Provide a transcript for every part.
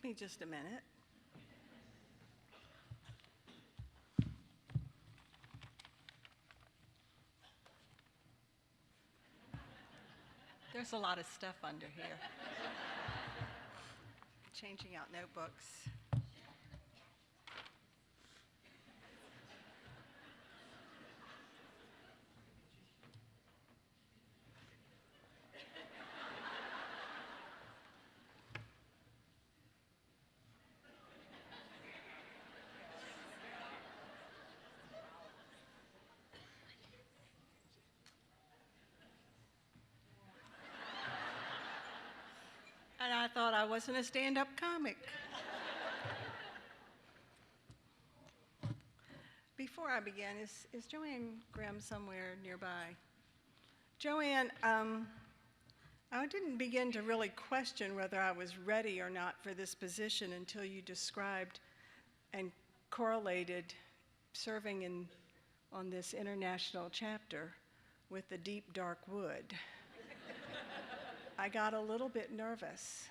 me just a minute. There's a lot of stuff under here. Changing out notebooks. And I thought I wasn't a stand-up comic. Before I begin, is Joanne Grimm somewhere nearby? Joanne, I didn't begin to really question whether I was ready or not for this position until you described and correlated serving on this international chapter with the deep, dark wood. I got a little bit nervous.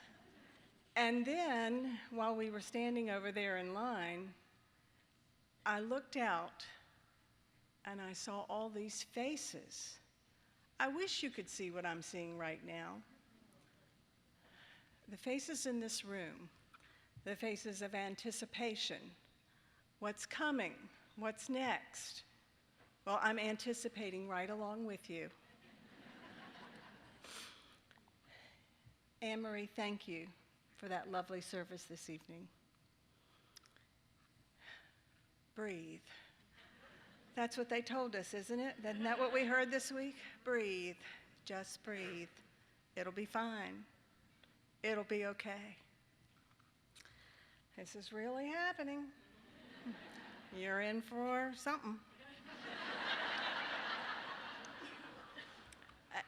And then, while we were standing over there in line, I looked out and I saw all these faces. I wish you could see what I'm seeing right now. The faces in this room, the faces of anticipation. What's coming? What's next? Well, I'm anticipating right along with you. Anne-Marie, thank you for that lovely service this evening. Breathe. That's what they told us, isn't it? Isn't that what we heard this week? Breathe. Just breathe. It'll be fine. It'll be okay. This is really happening. You're in for something.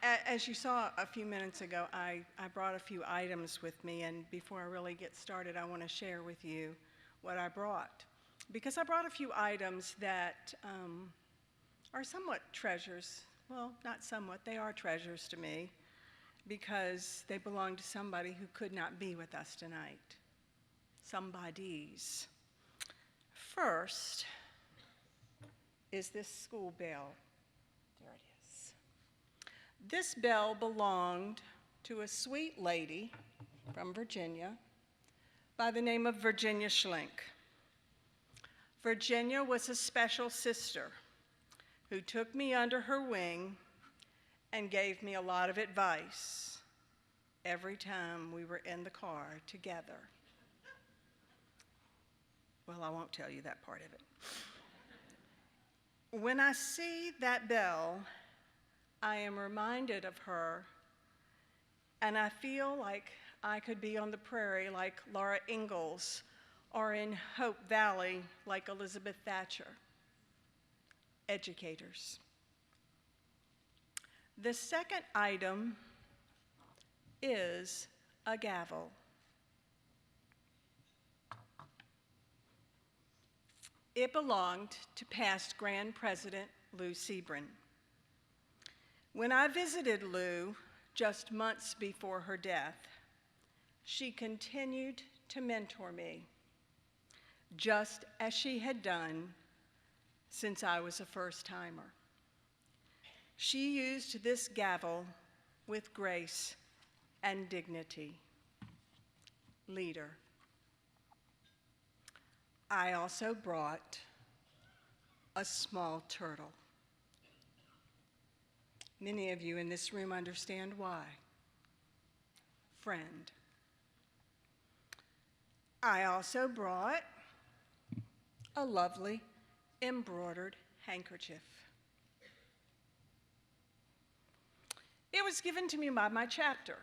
As you saw a few minutes ago, I brought a few items with me, and before I really get started, I want to share with you what I brought. Because I brought a few items that are somewhat treasures. Well, not somewhat, they are treasures to me, because they belong to somebody who could not be with us tonight. Somebodies. First is this school bell. There it is. This bell belonged to a sweet lady from Virginia by the name of Virginia Schlink. Virginia was a special sister who took me under her wing and gave me a lot of advice every time we were in the car together. Well, I won't tell you that part of it. When I see that bell, I am reminded of her, and I feel like I could be on the prairie like Laura Ingalls, or in Hope Valley like Elizabeth Thatcher. Educators. The second item is a gavel. It belonged to past Grand President Lou Sebrin. When I visited Lou just months before her death, she continued to mentor me, just as she had done since I was a first-timer. She used this gavel with grace and dignity. Leader. I also brought a small turtle. Many of you in this room understand why. Friend. I also brought a lovely embroidered handkerchief. It was given to me by my chapter.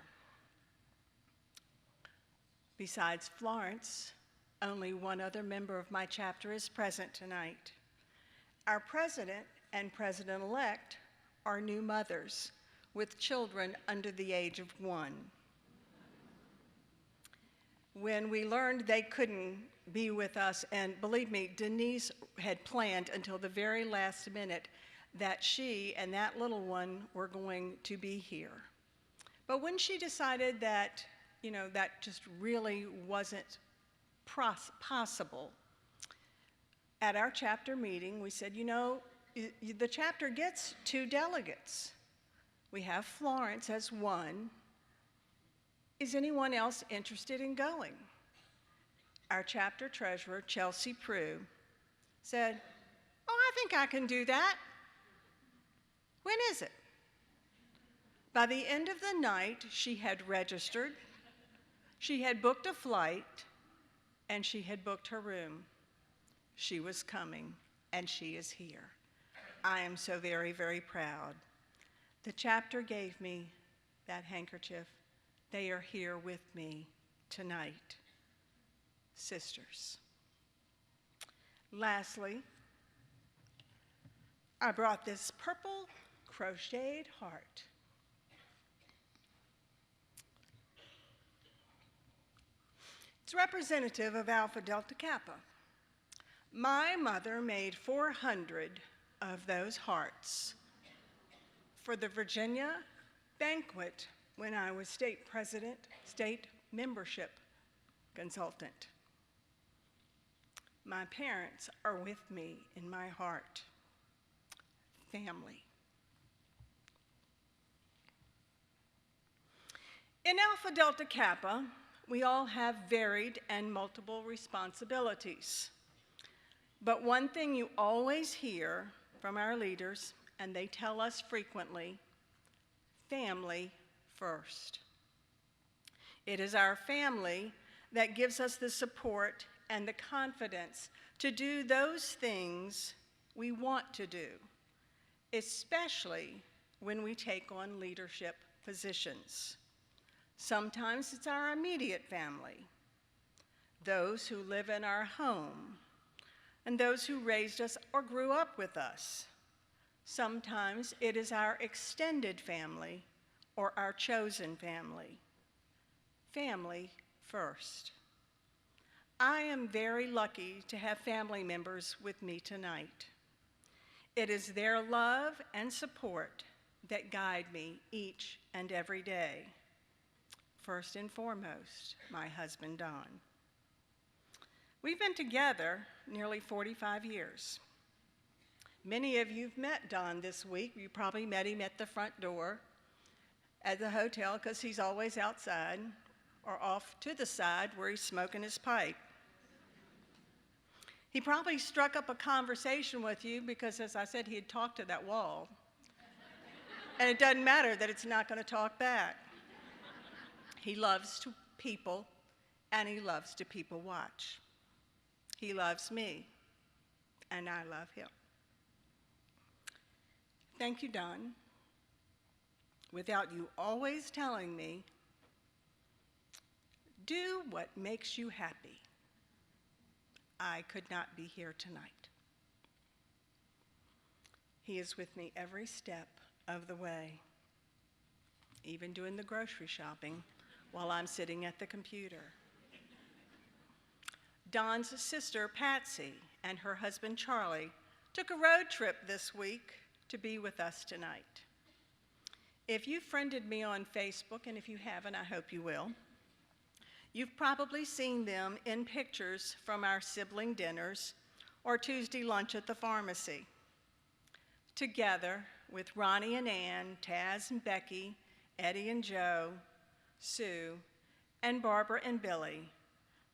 Besides Florence, only one other member of my chapter is present tonight. Our president and president-elect are new mothers with children under the age of 1. When we learned they couldn't be with us, and believe me, Denise had planned until the very last minute that she and that little one were going to be here. But when she decided that, that just really wasn't possible. At our chapter meeting, we said, you know, the chapter gets 2 delegates. We have Florence as one. Is anyone else interested in going? Our chapter treasurer, Chelsea Prue, said, oh, I think I can do that. When is it? By the end of the night, she had registered, she had booked a flight, and she had booked her room. She was coming, and she is here. I am so very, very proud. The chapter gave me that handkerchief. They are here with me tonight. Sisters. Lastly, I brought this purple crocheted heart. It's representative of Alpha Delta Kappa. My mother made 400 of those hearts for the Virginia banquet when I was state president, state membership consultant. My parents are with me in my heart. Family. In Alpha Delta Kappa, we all have varied and multiple responsibilities. But one thing you always hear from our leaders, and they tell us frequently, family first. It is our family that gives us the support and the confidence to do those things we want to do, especially when we take on leadership positions. Sometimes it's our immediate family, those who live in our home, and those who raised us or grew up with us. Sometimes it is our extended family or our chosen family. Family first. I am very lucky to have family members with me tonight. It is their love and support that guide me each and every day. First and foremost, my husband, Don. We've been together nearly 45 years. Many of you've met Don this week. You probably met him at the front door at the hotel because he's always outside or off to the side where he's smoking his pipe. He probably struck up a conversation with you because, as I said, he had talked to that wall. And it doesn't matter that it's not going to talk back. He loves people, and he loves to people watch. He loves me, and I love him. Thank you, Don. Without you always telling me, do what makes you happy, I could not be here tonight. He is with me every step of the way, even doing the grocery shopping while I'm sitting at the computer. Don's sister, Patsy, and her husband, Charlie, took a road trip this week to be with us tonight. If you friended me on Facebook, and if you haven't, I hope you will, you've probably seen them in pictures from our sibling dinners or Tuesday lunch at the pharmacy. Together with Ronnie and Ann, Taz and Becky, Eddie and Joe, Sue, and Barbara and Billy,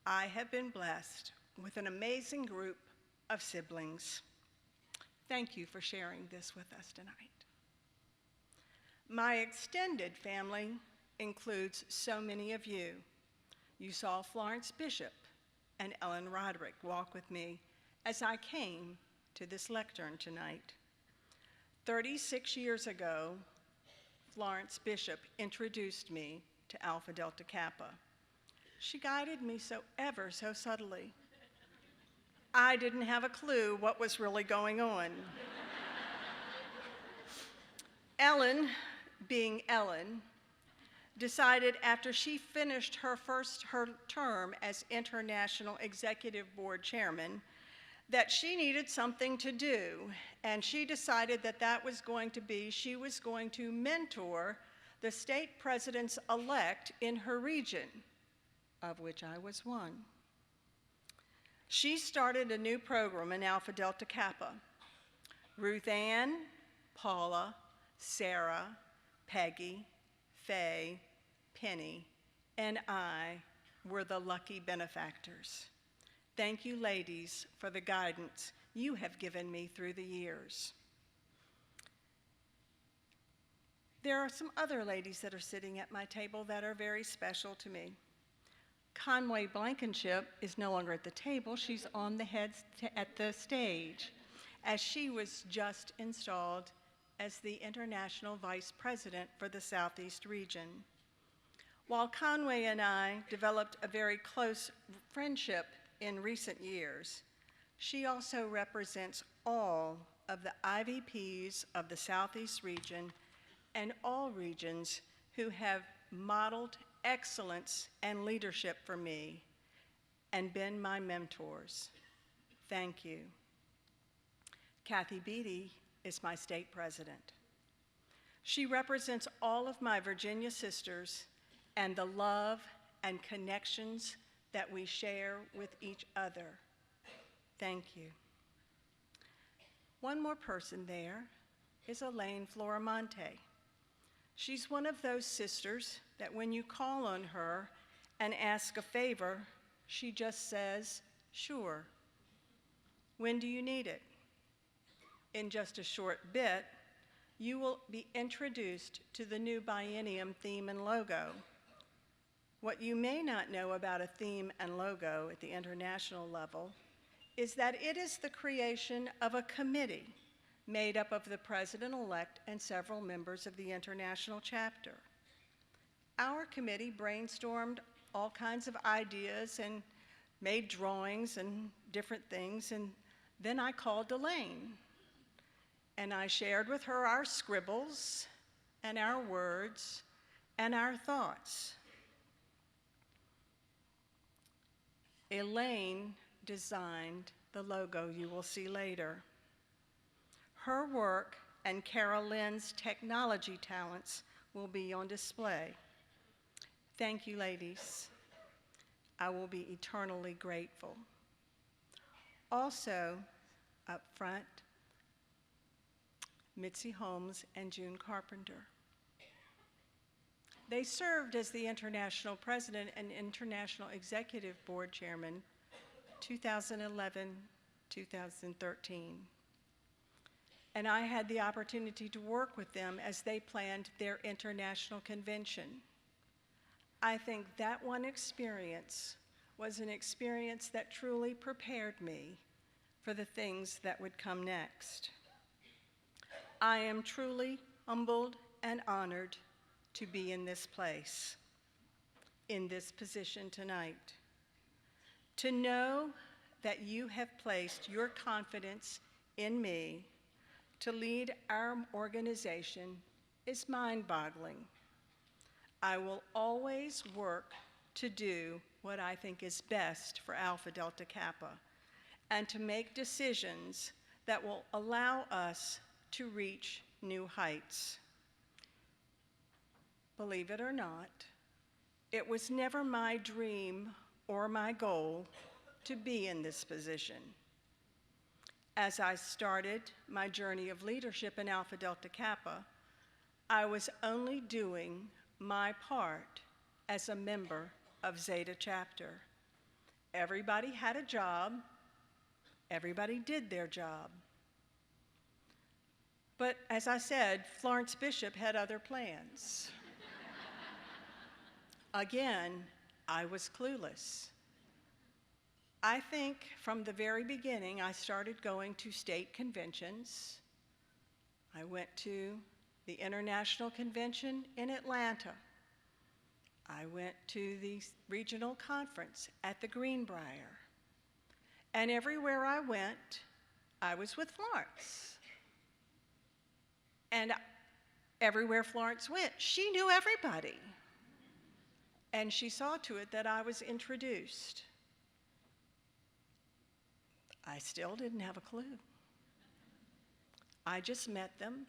I have been blessed with an amazing group of siblings. Thank you for sharing this with us tonight. My extended family includes so many of you. You saw Florence Bishop and Ellen Roderick walk with me as I came to this lectern tonight. 36 years ago, Florence Bishop introduced me to Alpha Delta Kappa. She guided me ever so subtly. I didn't have a clue what was really going on. Ellen, being Ellen, decided after she finished her term as International Executive Board Chairman that she needed something to do, and she decided she was going to mentor the state presidents-elect in her region, of which I was one. She started a new program in Alpha Delta Kappa. Ruth Ann, Paula, Sarah, Peggy, Faye, Penny, and I were the lucky benefactors. Thank you, ladies, for the guidance you have given me through the years. There are some other ladies that are sitting at my table that are very special to me. Conway Blankenship is no longer at the table. She's on the at the stage, as she was just installed as the International Vice President for the Southeast region. While Conway and I developed a very close friendship in recent years, she also represents all of the IVPs of the Southeast region and all regions who have modeled excellence and leadership for me and been my mentors. Thank you. Kathy Beatty is my state president. She represents all of my Virginia sisters and the love and connections that we share with each other. Thank you. One more person there is Elaine Floramonte. She's one of those sisters that when you call on her and ask a favor, she just says, sure. When do you need it? In just a short bit, you will be introduced to the new biennium theme and logo. What you may not know about a theme and logo at the international level is that it is the creation of a committee made up of the president-elect and several members of the international chapter. Our committee brainstormed all kinds of ideas and made drawings and different things, and then I called Elaine, and I shared with her our scribbles and our words and our thoughts. Elaine designed the logo you will see later. Her work and Carol Lynn's technology talents will be on display. Thank you, ladies. I will be eternally grateful. Also, up front, Mitzi Holmes and June Carpenter. They served as the International President and International Executive Board Chairman 2011-2013. And I had the opportunity to work with them as they planned their international convention. I think that one experience was an experience that truly prepared me for the things that would come next. I am truly humbled and honored to be in this place, in this position tonight. To know that you have placed your confidence in me to lead our organization is mind-boggling. I will always work to do what I think is best for Alpha Delta Kappa and to make decisions that will allow us to reach new heights. Believe it or not, it was never my dream or my goal to be in this position. As I started my journey of leadership in Alpha Delta Kappa, I was only doing my part as a member of Zeta chapter. Everybody had a job, everybody did their job. But as I said, Florence Bishop had other plans. Again, I was clueless. I think from the very beginning, I started going to state conventions. I went to the International Convention in Atlanta. I went to the regional conference at the Greenbrier. And everywhere I went, I was with Florence. And everywhere Florence went, she knew everybody. And she saw to it that I was introduced. I still didn't have a clue. I just met them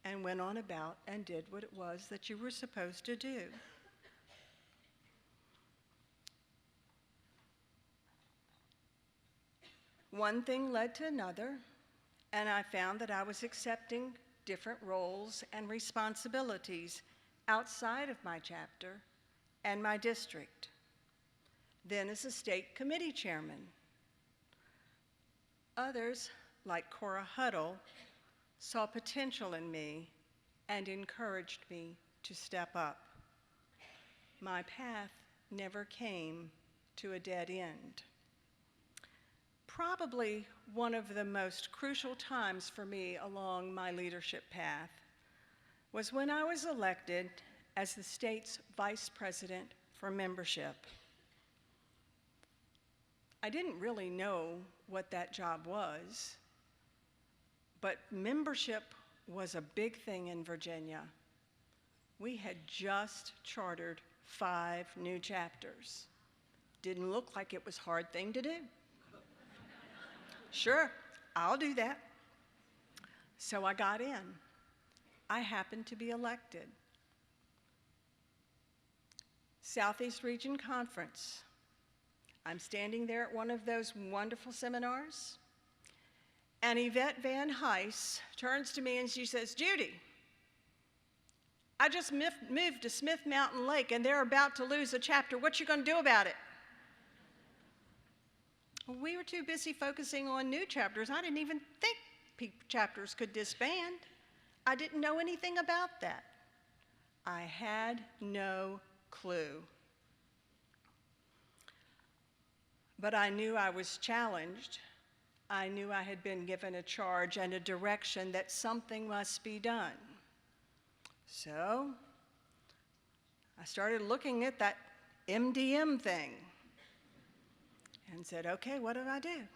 and went on about and did what it was that you were supposed to do. One thing led to another, and I found that I was accepting different roles and responsibilities outside of my chapter and my district. Then as a state committee chairman. Others, like Cora Huddle, saw potential in me and encouraged me to step up. My path never came to a dead end. Probably one of the most crucial times for me along my leadership path was when I was elected as the state's vice president for membership. I didn't really know what that job was, but membership was a big thing in Virginia. We had just chartered 5 new chapters. Didn't look like it was a hard thing to do. Sure, I'll do that. So I got in. I happened to be elected. Southeast Region Conference. I'm standing there at one of those wonderful seminars, and Yvette Van Heis turns to me and she says, "Judy, I just moved to Smith Mountain Lake and they're about to lose a chapter. What you gonna do about it?" We were too busy focusing on new chapters. I didn't even think chapters could disband. I didn't know anything about that. I had no clue. But I knew I was challenged. I knew I had been given a charge and a direction that something must be done. So I started looking at that MDM thing and said, okay, what do I do?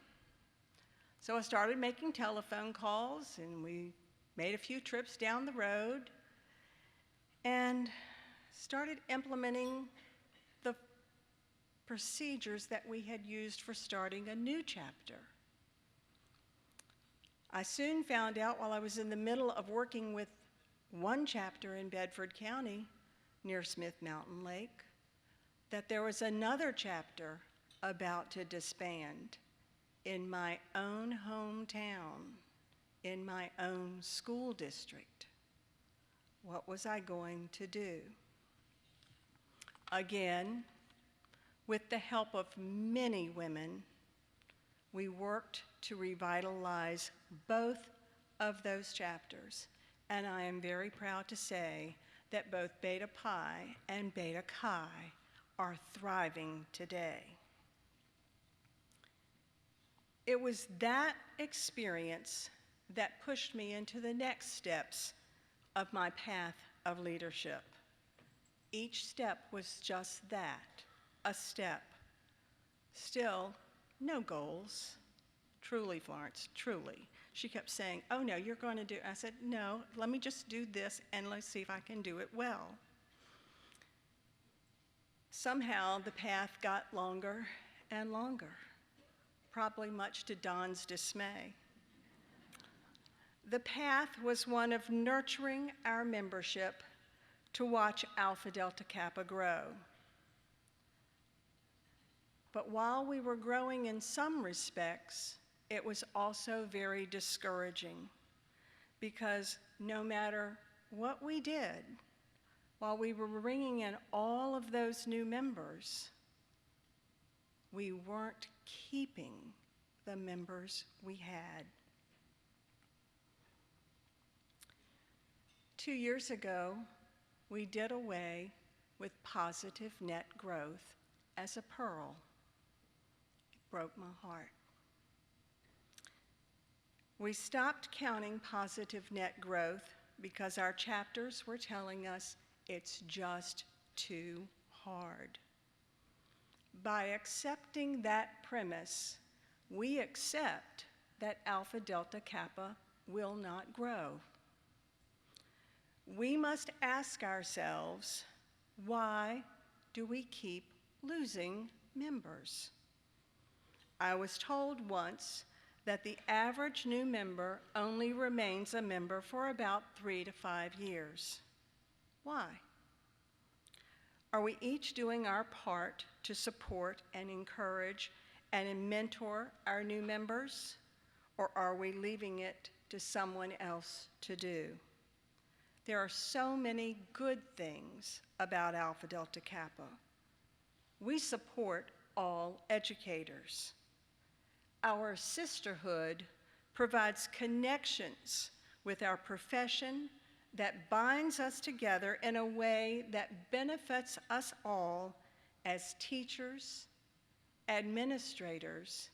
So I started making telephone calls, and we made a few trips down the road and started implementing the procedures that we had used for starting a new chapter. I soon found out while I was in the middle of working with one chapter in Bedford County near Smith Mountain Lake that there was another chapter about to disband in my own hometown, in my own school district. What was I going to do? Again, with the help of many women, we worked to revitalize both of those chapters, and I am very proud to say that both Beta Pi and Beta Chi are thriving today. It was that experience that pushed me into the next steps of my path of leadership. Each step was just that, a step. Still, no goals. Truly, Florence, truly. She kept saying, oh no, you're going to do, I said, no, let me just do this and let's see if I can do it well. Somehow the path got longer and longer, probably much to Don's dismay. The path was one of nurturing our membership to watch Alpha Delta Kappa grow. But while we were growing in some respects, it was also very discouraging because no matter what we did, while we were bringing in all of those new members, we weren't keeping the members we had. 2 years ago, we did away with positive net growth as a pearl. It broke my heart. We stopped counting positive net growth because our chapters were telling us it's just too hard. By accepting that premise, we accept that Alpha Delta Kappa will not grow. We must ask ourselves, why do we keep losing members? I was told once that the average new member only remains a member for about 3 to 5 years. Why? Are we each doing our part to support and encourage and mentor our new members, or are we leaving it to someone else to do? There are so many good things about Alpha Delta Kappa. We support all educators. Our sisterhood provides connections with our profession that binds us together in a way that benefits us all as teachers, administrators,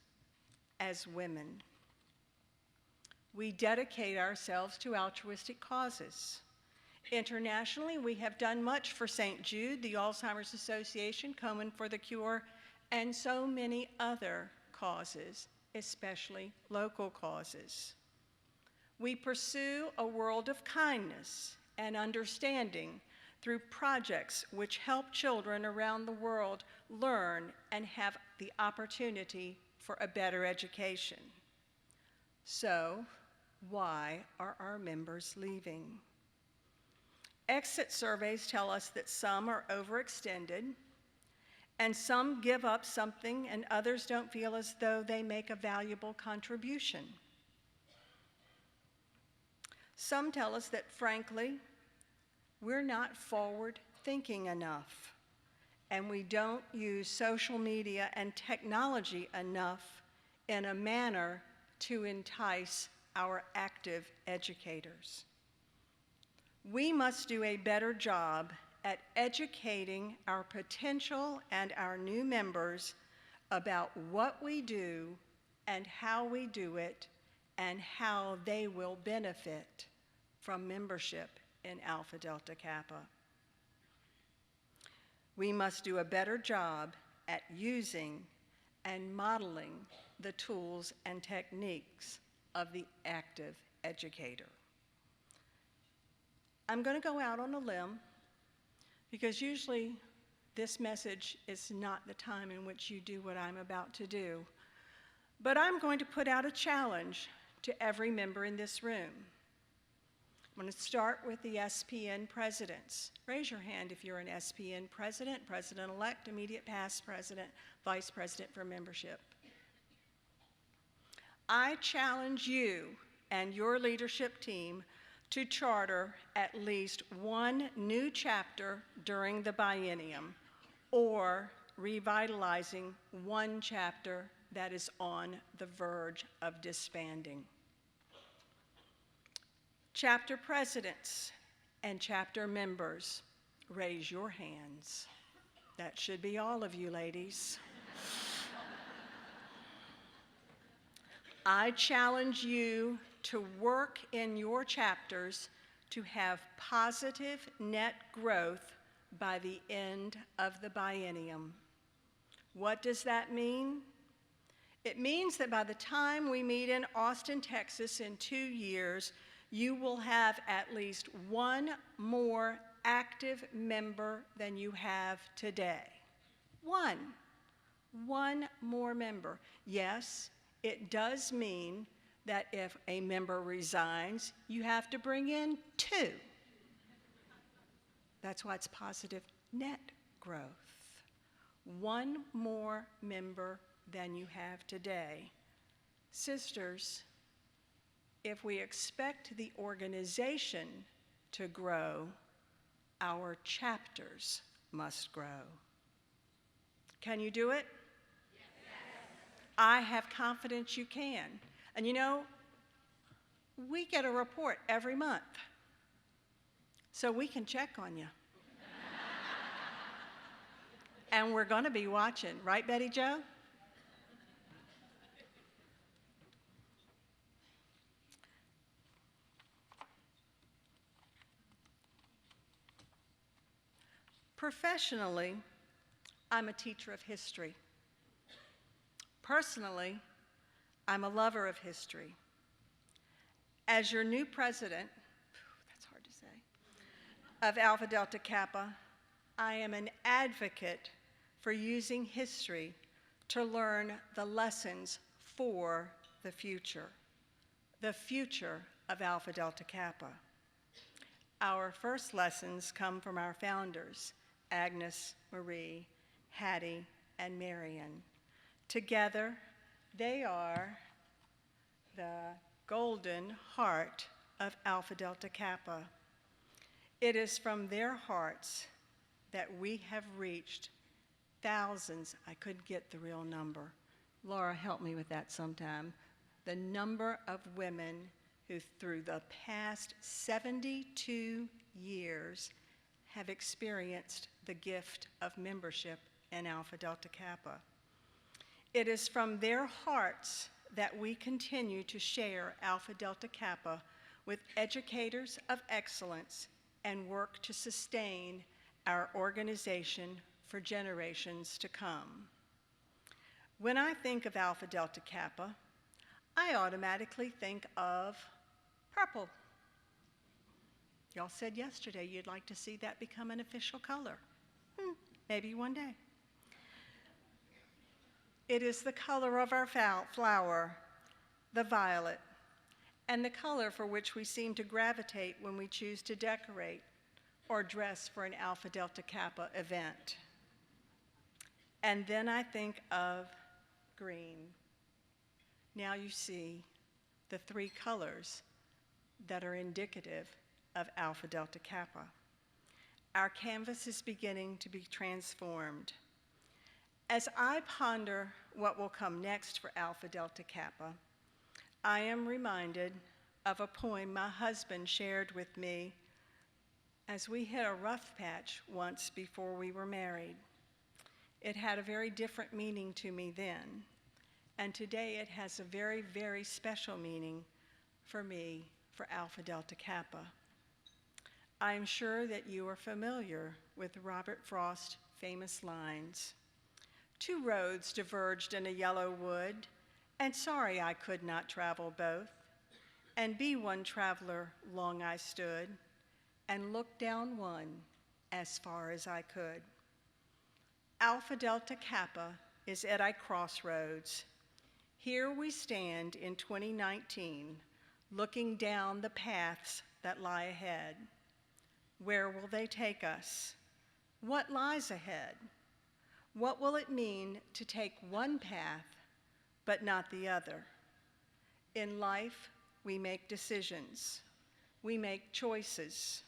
as women. We dedicate ourselves to altruistic causes. Internationally, we have done much for St. Jude, the Alzheimer's Association, Komen for the Cure, and so many other causes, especially local causes. We pursue a world of kindness and understanding through projects which help children around the world learn and have the opportunity for a better education. So, why are our members leaving? Exit surveys tell us that some are overextended, and some give up something, and others don't feel as though they make a valuable contribution. Some tell us that, frankly, we're not forward-thinking enough, and we don't use social media and technology enough in a manner to entice our active educators. We must do a better job at educating our potential and our new members about what we do and how we do it and how they will benefit from membership in Alpha Delta Kappa. We must do a better job at using and modeling the tools and techniques of the active educator. I'm going to go out on a limb because usually this message is not the time in which you do what I'm about to do. But I'm going to put out a challenge to every member in this room. I'm going to start with the SPN presidents. Raise your hand if you're an SPN president, president-elect, immediate past president, vice president for membership. I challenge you and your leadership team to charter at least one new chapter during the biennium, or revitalizing one chapter that is on the verge of disbanding. Chapter presidents and chapter members, raise your hands. That should be all of you ladies. I challenge you to work in your chapters to have positive net growth by the end of the biennium. What does that mean? It means that by the time we meet in Austin, Texas in 2 years, you will have at least one more active member than you have today. One more member. Yes, it does mean that if a member resigns, you have to bring in 2. That's why it's positive net growth. One more member than you have today. Sisters, if we expect the organization to grow, our chapters must grow. Can you do it? Yes. I have confidence you can. And you know, we get a report every month, so we can check on you. And we're going to be watching, right, Betty Jo? Professionally, I'm a teacher of history. Personally, I'm a lover of history. As your new president, that's hard to say, of Alpha Delta Kappa, I am an advocate for using history to learn the lessons for the future of Alpha Delta Kappa. Our first lessons come from our founders, Agnes, Marie, Hattie, and Marion. Together, they are the golden heart of Alpha Delta Kappa. It is from their hearts that we have reached thousands, I couldn't get the real number. Laura, help me with that sometime. The number of women who through the past 72 years have experienced the gift of membership in Alpha Delta Kappa. It is from their hearts that we continue to share Alpha Delta Kappa with educators of excellence and work to sustain our organization for generations to come. When I think of Alpha Delta Kappa, I automatically think of purple. Y'all said yesterday you'd like to see that become an official color. Maybe one day. It is the color of our flower, the violet, and the color for which we seem to gravitate when we choose to decorate or dress for an Alpha Delta Kappa event. And then I think of green. Now you see the three colors that are indicative of Alpha Delta Kappa. Our canvas is beginning to be transformed. As I ponder what will come next for Alpha Delta Kappa, I am reminded of a poem my husband shared with me as we hit a rough patch once before we were married. It had a very different meaning to me then, and today it has a very, very special meaning for me for Alpha Delta Kappa. I am sure that you are familiar with Robert Frost's famous lines. Two roads diverged in a yellow wood, and sorry I could not travel both. And be one traveler long I stood, and looked down one as far as I could. Alpha Delta Kappa is at a crossroads. Here we stand in 2019, looking down the paths that lie ahead. Where will they take us? What lies ahead? What will it mean to take one path but not the other? In life, we make decisions. We make choices.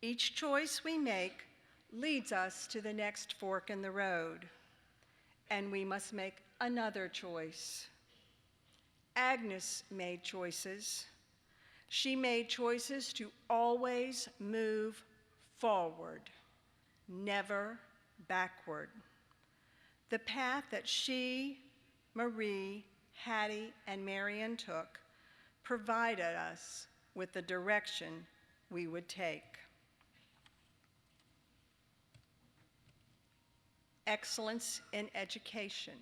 Each choice we make leads us to the next fork in the road, and we must make another choice. Agnes made choices. She made choices to always move forward, never backward. The path that she, Marie, Hattie, and Marion took provided us with the direction we would take. Excellence in education,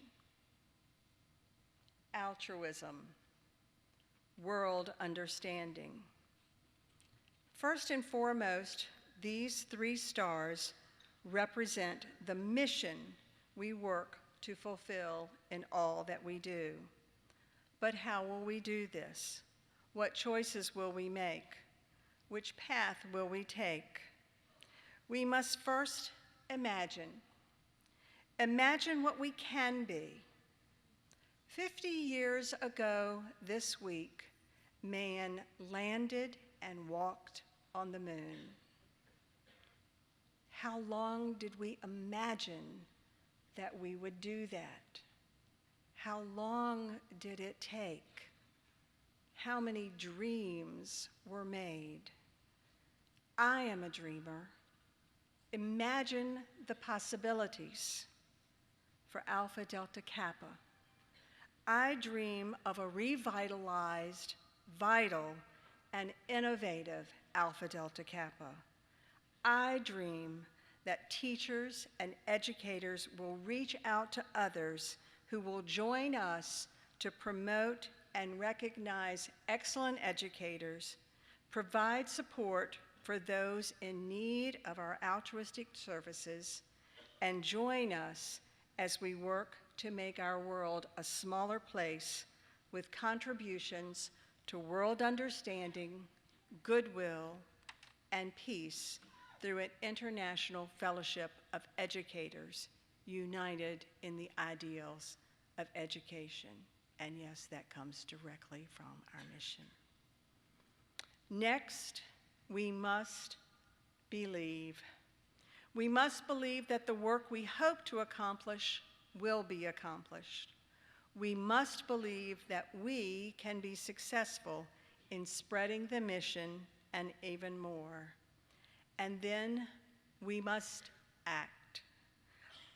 altruism, world understanding. First and foremost, these three stars represent the mission we work to fulfill in all that we do. But how will we do this? What choices will we make? Which path will we take? We must first imagine. Imagine what we can be. 50 years ago this week, man landed and walked on the moon. How long did we imagine that we would do that? How long did it take? How many dreams were made? I am a dreamer. Imagine the possibilities for Alpha Delta Kappa. I dream of a revitalized, vital, and innovative Alpha Delta Kappa. I dream that teachers and educators will reach out to others who will join us to promote and recognize excellent educators, provide support for those in need of our altruistic services, and join us as we work to make our world a smaller place with contributions to world understanding, goodwill, and peace through an international fellowship of educators united in the ideals of education. And yes, that comes directly from our mission. Next, we must believe. We must believe that the work we hope to accomplish will be accomplished. We must believe that we can be successful in spreading the mission and even more. And then we must act.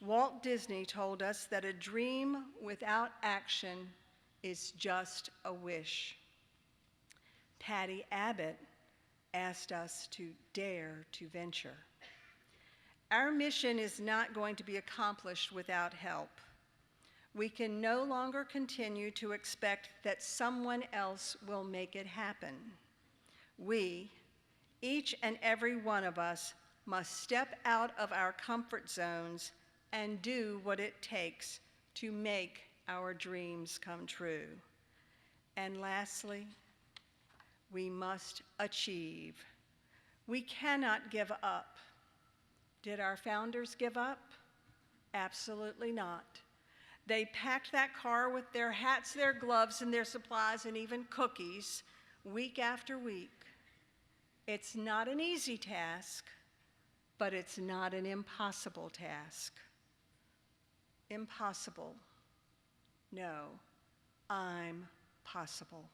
Walt Disney told us that a dream without action is just a wish. Patty Abbott asked us to dare to venture. Our mission is not going to be accomplished without help. We can no longer continue to expect that someone else will make it happen. We, each and every one of us, must step out of our comfort zones and do what it takes to make our dreams come true. And lastly, we must achieve. We cannot give up. Did our founders give up? Absolutely not. They packed that car with their hats, their gloves, and their supplies, and even cookies, week after week. It's not an easy task, but it's not an impossible task. Impossible. No, I'm possible.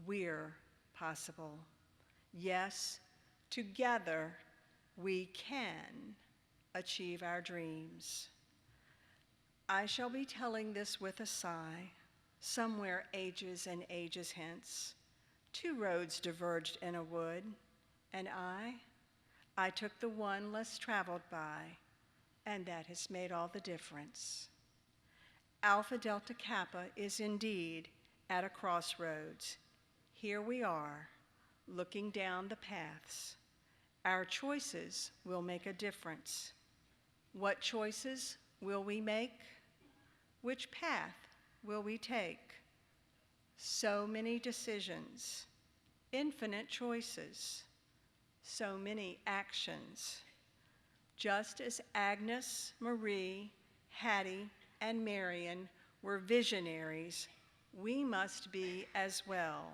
We're possible. Yes, together we can achieve our dreams. I shall be telling this with a sigh, somewhere ages and ages hence. Two roads diverged in a wood, and I took the one less traveled by, and that has made all the difference. Alpha Delta Kappa is indeed at a crossroads. Here we are, looking down the paths. Our choices will make a difference. What choices will we make? Which path will we take? So many decisions, infinite choices, so many actions. Just as Agnes, Marie, Hattie, and Marion were visionaries, we must be as well.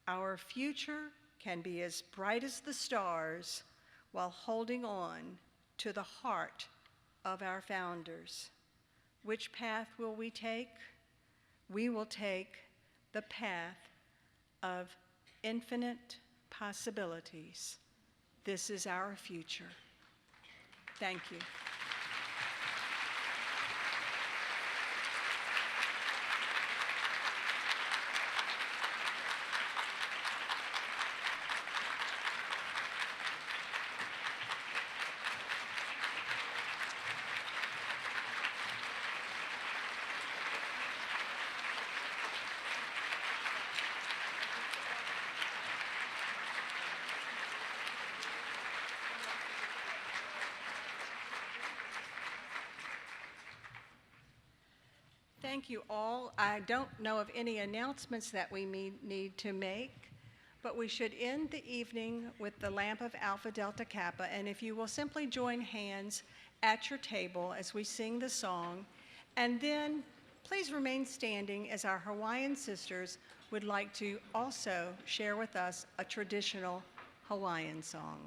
Our future can be as bright as the stars while holding on to the heart of our founders. Which path will we take? We will take the path of infinite possibilities. This is our future. Thank you. Thank you all. I don't know of any announcements that we need to make, but we should end the evening with the lamp of Alpha Delta Kappa, and if you will simply join hands at your table as we sing the song, and then please remain standing as our Hawaiian sisters would like to also share with us a traditional Hawaiian song.